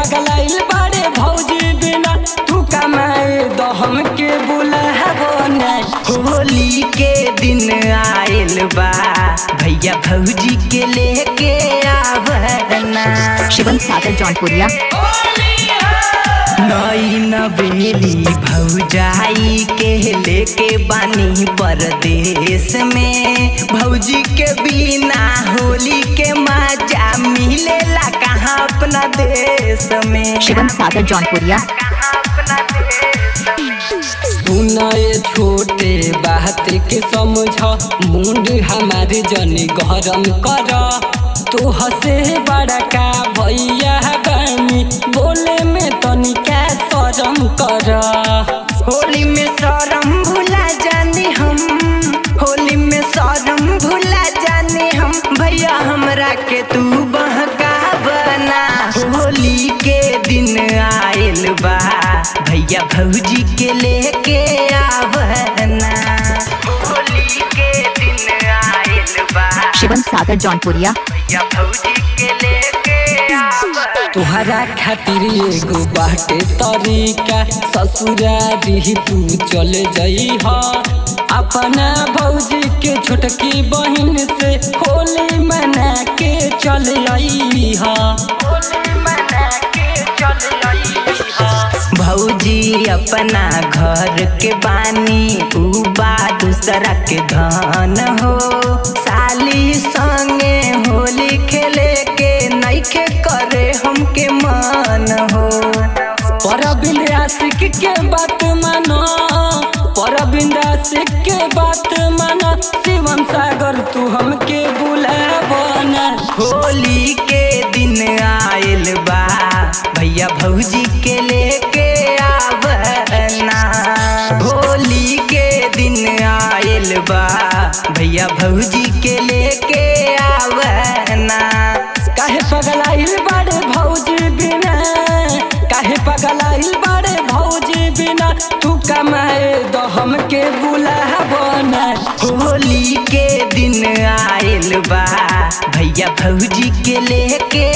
पगलाइल बाड़े भौजी बिना तू कमाए दो हमके बुलाबो ना। होली के दिन आयल बा भैया भौजी के लेके आवना। शिवम सागर जौनपुरिया नई नवेली भौजाई के लेके बानी परदेश में। भौजी के बिना होली के मजा मिलेला कहाँ अपना देश में। शिवम सागर जौनपुरिया सुनाए छोटे बात के समझ मुंड हमारे जनी गरम कर। तू हसे बड़ा का भैया बानी बोले में तनिका शरम कर। होली में शरम भुला जाने हम, होली में शरम भुला जाने हम। भैया हमरा के तू बहकावना। होली के दिन आयल बा भैया भौजी के लेके आवना। होली के दिन आयल बा शिवम सागर जौनपुरिया भैया भौजी के लेके आवना। तुहरा खातिर एगो बाटे तरीका ससुरारी तू चल जई हा। अपना भौजी के छोटकी बहन से होली मना के चल आई हा। भौजी अपना घर के बानी उ बा दूसरा के धन हो। साली संगे होली खेले के नइखे करे हमके मन हो। परबिंद आशिक के बात मानो, परबिंद आशिक के बात मानो। शिवम सागर तू हमके बुलाबो ना। होली के दिन आयल बा भैया भौजी के लेके आवना। होली के दिन आयल बा भैया भौजी के लेके आवना। काहे पगलाइल बाड़े भौजी बिना, काहे पगलाइल बाड़े भौजी बिना तू कमाए दो हमके बुलाबो ना। होली के दिन आयल बा भैया भौजी के लेके